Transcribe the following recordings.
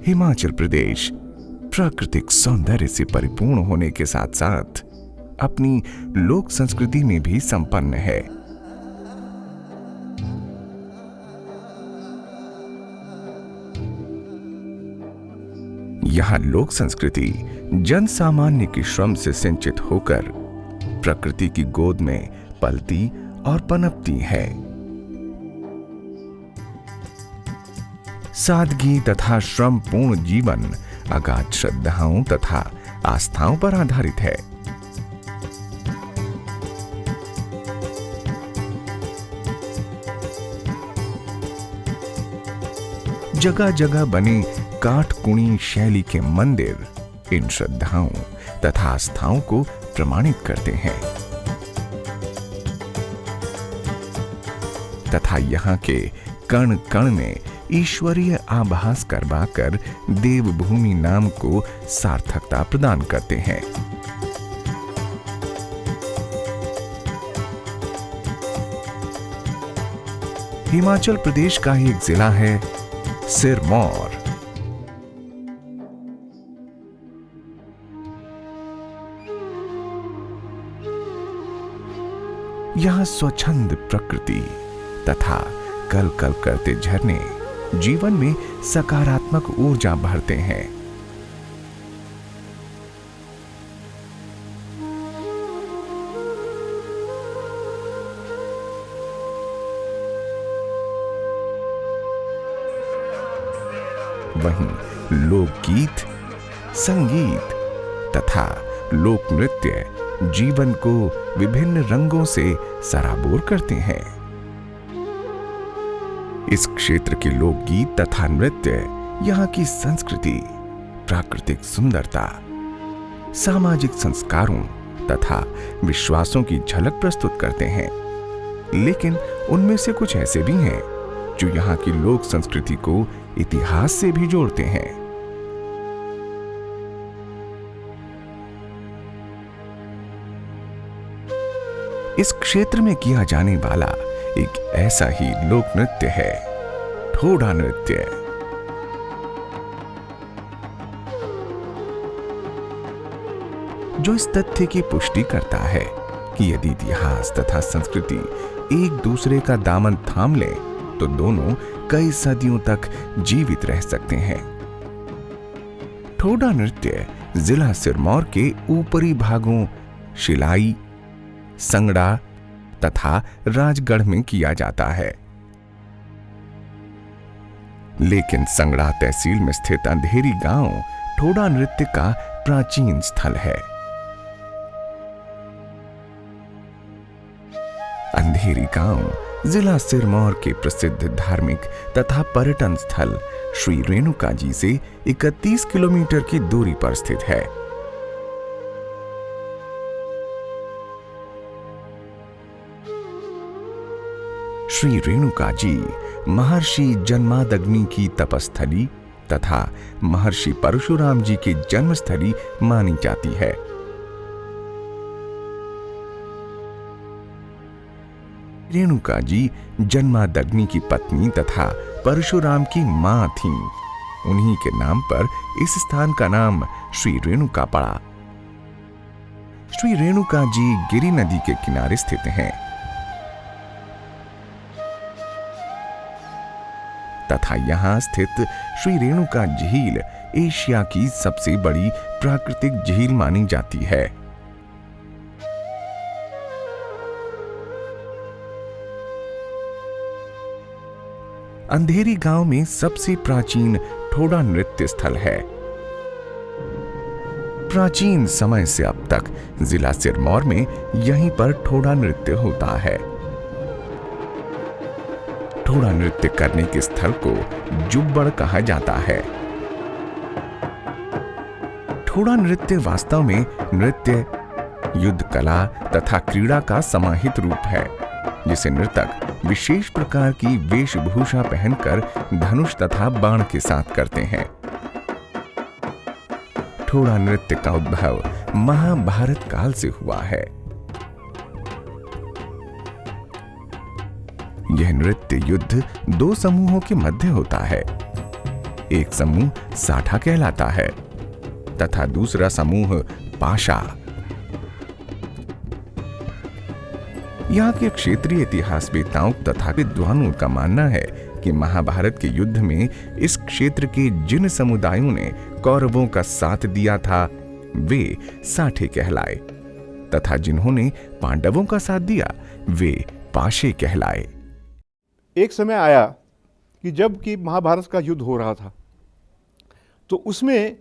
हिमाचल प्रदेश प्राकृतिक सौंदर्य से परिपूर्ण होने के साथ साथ अपनी लोक संस्कृति में भी संपन्न है। यहां लोक संस्कृति जन सामान्य के श्रम से सिंचित होकर प्रकृति की गोद में पलती और पनपती है। सादगी तथा श्रम पूर्ण जीवन अगाध श्रद्धाओं तथा आस्थाओं पर आधारित है। जगह जगह बने काठकुणी शैली के मंदिर इन श्रद्धाओं तथा आस्थाओं को प्रमाणित करते हैं तथा यहाँ के कण कण में ईश्वरीय आभास करवाकर देवभूमि नाम को सार्थकता प्रदान करते हैं। हिमाचल प्रदेश का ही एक जिला है सिरमौर। यहां स्वच्छंद प्रकृति तथा कल कल करते झरने जीवन में सकारात्मक ऊर्जा भरते हैं। वहीं लोकगीत, संगीत तथा लोक नृत्य जीवन को विभिन्न रंगों से सराबोर करते हैं। इस क्षेत्र के लोकगीत तथा नृत्य यहाँ की संस्कृति, प्राकृतिक सुंदरता, सामाजिक संस्कारों तथा विश्वासों की झलक प्रस्तुत करते हैं। लेकिन उनमें से कुछ ऐसे भी हैं जो यहाँ की लोक संस्कृति को इतिहास से भी जोड़ते हैं। इस क्षेत्र में किया जाने वाला एक ऐसा ही लोक नृत्य है ठोडा नृत्य। जो इस तथ्य की पुष्टि करता है कि यदि इतिहास तथा संस्कृति एक दूसरे का दामन थाम ले तो दोनों कई सदियों तक जीवित रह सकते हैं। ठोडा नृत्य जिला सिरमौर के ऊपरी भागों शिलाई, संगड़ा तथा राजगढ़ में किया जाता है। लेकिन संगड़ा तहसील में स्थित अंधेरी गांव ठोडा नृत्य का प्राचीन स्थल है। अंधेरी गांव जिला सिरमौर के प्रसिद्ध धार्मिक तथा पर्यटन स्थल श्री रेणुका जी से 31 किलोमीटर की दूरी पर स्थित है। श्री रेणुका जी महर्षि जन्मादग्नि की तपस्थली तथा महर्षि परशुराम जी की जन्मस्थली मानी जाती है। रेणुका जी जन्मादग्नि की पत्नी तथा परशुराम की मां थीं। उन्हीं के नाम पर इस स्थान का नाम श्री रेणुका पड़ा। श्री रेणुका जी गिरि नदी के किनारे स्थित हैं तथा यहां स्थित श्री रेणुका झील एशिया की सबसे बड़ी प्राकृतिक झील मानी जाती है। अंधेरी गांव में सबसे प्राचीन ठोडा नृत्य स्थल है। प्राचीन समय से अब तक जिला सिरमौर में यहीं पर ठोडा नृत्य होता है। ठोडा नृत्य करने के स्थल को जुब्बड़ कहा जाता है। ठोडा नृत्य वास्तव में नृत्य, युद्ध कला तथा क्रीड़ा का समाहित रूप है, जिसे नर्तक विशेष प्रकार की वेशभूषा पहनकर धनुष तथा बाण के साथ करते हैं। ठोडा नृत्य का उद्भव महाभारत काल से हुआ है। यह नृत्य युद्ध दो समूहों के मध्य होता है। एक समूह साठा कहलाता है तथा दूसरा समूह पाशा। यहाँ के क्षेत्रीय इतिहासवेताओं तथा विद्वानों का मानना है कि महाभारत के युद्ध में इस क्षेत्र के जिन समुदायों ने कौरवों का साथ दिया था वे साठे कहलाए तथा जिन्होंने पांडवों का साथ दिया वे पाशे कहलाए। एक समय आया कि जब कि महाभारत का युद्ध हो रहा था तो उसमें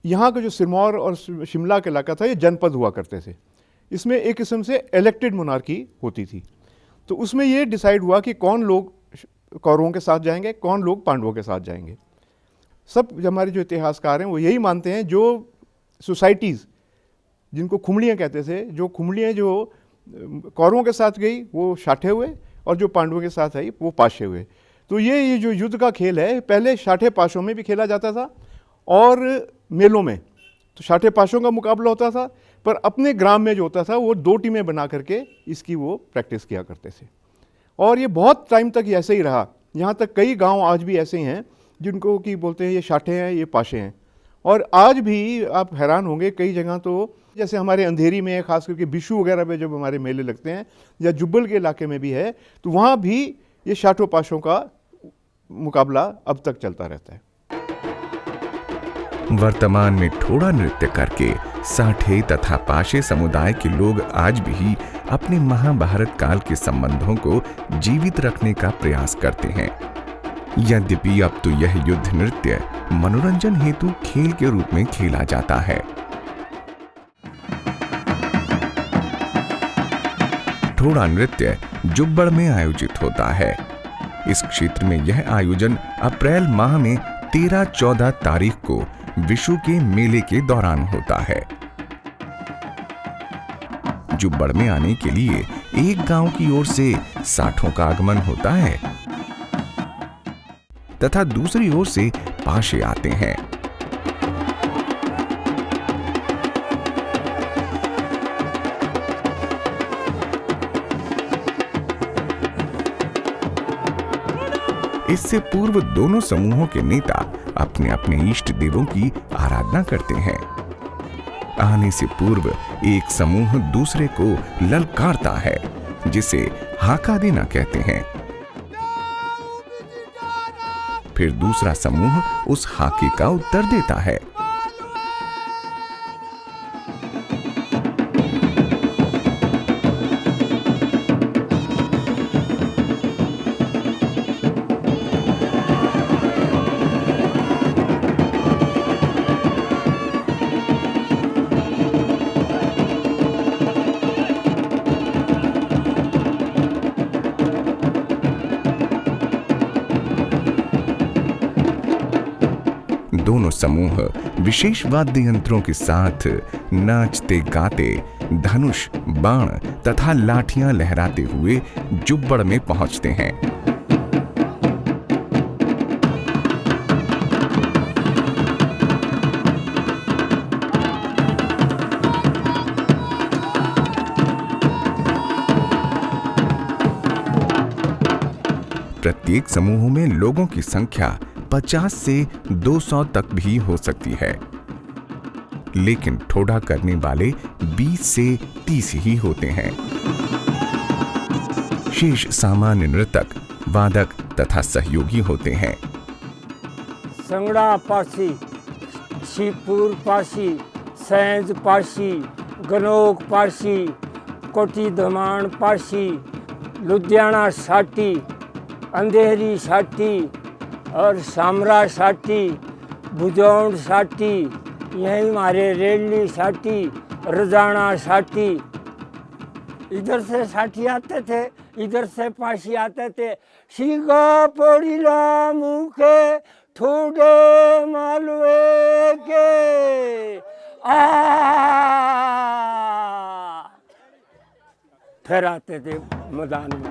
यहाँ का जो सिरमौर और शिमला का इलाका था ये जनपद हुआ करते थे। इसमें एक किस्म से इलेक्टेड मोनार्की होती थी। तो उसमें ये डिसाइड हुआ कि कौन लोग कौरवों के साथ जाएंगे, कौन लोग पांडवों के साथ जाएंगे। सब हमारे जो इतिहासकार हैं वो यही मानते हैं, जो सोसाइटीज़ जिनको खुमड़ियाँ कहते थे, जो खुमड़ियाँ जो कौरवों के साथ गई वो शाठे हुए और जो पांडवों के साथ आई वो पाशे हुए। तो ये जो युद्ध का खेल है पहले शाठे पाशों में भी खेला जाता था और मेलों में तो शाठे पाशों का मुकाबला होता था, पर अपने ग्राम में जो होता था वो 2 टीमें बना करके इसकी वो प्रैक्टिस किया करते थे और ये बहुत टाइम तक ऐसे ही रहा। यहाँ तक कई गांव आज भी ऐसे हैं जिनको कि बोलते हैं ये शाठे हैं, ये पाशे हैं। और आज भी आप हैरान होंगे कई जगह तो जैसे हमारे अंधेरी में खास करके बिशु वगैरह में जब हमारे मेले लगते हैं या जुब्बल के इलाके में भी है तो वहाँ भी ये शाठों पाशों का मुकाबला अब तक चलता रहता है। वर्तमान में ठोड़ा नृत्य करके साठे तथा पाशे समुदाय के लोग आज भी अपने महाभारत काल के संबंधों को जीवित रखने का प्रयास करते हैं। यद्यपि अब तो यह युद्ध नृत्य मनोरंजन हेतु खेल के रूप में खेला जाता है। ठोड़ा नृत्य जुब्बड़ में आयोजित होता है। इस क्षेत्र में यह आयोजन अप्रैल माह में 13-14 तारीख को विशु के मेले के दौरान होता है। जुब्बड़ में आने के लिए एक गांव की ओर से साठों का आगमन होता है तथा दूसरी ओर से पाशे आते हैं। इससे पूर्व दोनों समूहों के नेता अपने अपने इष्ट देवों की आराधना करते हैं। आने से पूर्व एक समूह दूसरे को ललकारता है जिसे हाका देना कहते हैं। फिर दूसरा समूह उस हाके का उत्तर देता है। दोनों समूह विशेष वाद्य यंत्रों के साथ नाचते गाते धनुष, बाण तथा लाठियां लहराते हुए जुब्बड़ में पहुंचते हैं। प्रत्येक समूह में लोगों की संख्या 50 से 200 तक भी हो सकती है, लेकिन ठोड़ा करने वाले 20 से 30 ही होते हैं। शेष सामान्य नृतक, वादक तथा सहयोगी होते हैं। संगड़ा पासी, शिवपुर पासी, सैंज पासी, गनोक पासी, कोटी धमान पासी, लुधियाना साटी, अंधेरी साटी और सामरा साटी, बुजौंड साटी, यहीं हमारे रेली साटी, रजाना साटी। इधर से साटी आते थे, इधर से पासी आते थे। शिगा पोड़ीला मुखे ठोड़े मालवे के फिर आते थे मैदान में।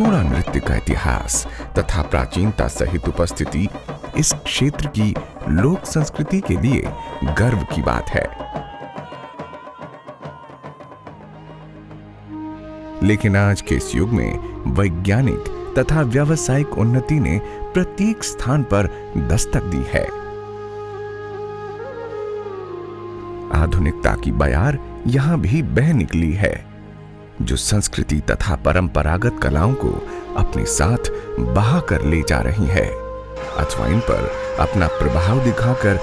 ठोड़ा नृत्य का इतिहास तथा प्राचीनता सहित उपस्थिति इस क्षेत्र की लोक संस्कृति के लिए गर्व की बात है। लेकिन आज के इस युग में वैज्ञानिक तथा व्यावसायिक उन्नति ने प्रत्येक स्थान पर दस्तक दी है। आधुनिकता की बयार यहां भी बह निकली है, जो संस्कृति तथा परंपरागत कलाओं को अपने साथ बहा कर ले जा रही है अथवा इन पर अपना प्रभाव दिखाकर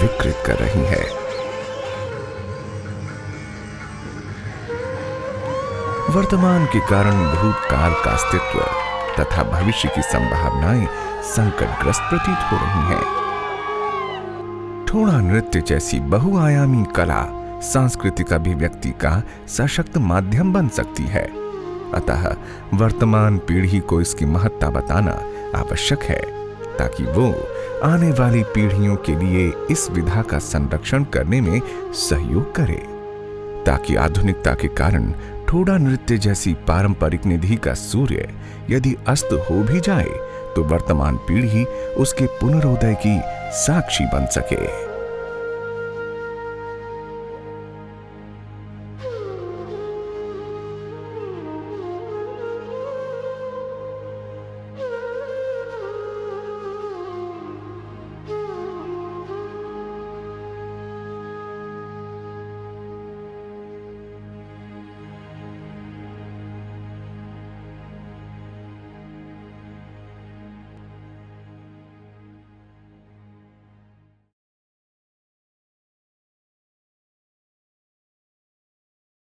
विकृत कर रही है। वर्तमान के कारण भूतकाल का अस्तित्व तथा भविष्य की संभावनाएं संकटग्रस्त प्रतीत हो रही हैं। ठोड़ा नृत्य जैसी बहुआयामी कला सांस्कृतिक अभिव्यक्ति का सशक्त माध्यम बन सकती है, अतः वर्तमान पीढ़ी को इसकी महत्ता बताना आवश्यक है ताकि वो आने वाली पीढ़ियों के लिए इस विधा का संरक्षण करने में सहयोग करे, ताकि आधुनिकता के कारण ठोड़ा नृत्य जैसी पारंपरिक निधि का सूर्य यदि अस्त हो भी जाए तो वर्तमान पीढ़ी उसके पुनरोदय की साक्षी बन सके।